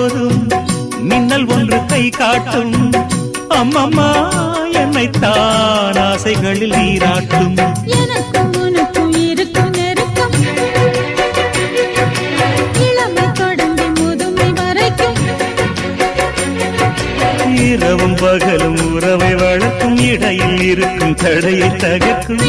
போதும் மின்னல் ஒன்று கை காட்டும் அம்மம்மா என்னைத்தான் ஆசைகளில் நீராட்டும் எனக்கும் உனக்கும் இருக்கும் நெருக்கம் இளமை தொடங்கி முதுமை வரைக்கும் இரவும் பகலும் உறவை வளர்க்கும் இடையில் இருக்கும் தடையை தகர்க்கும்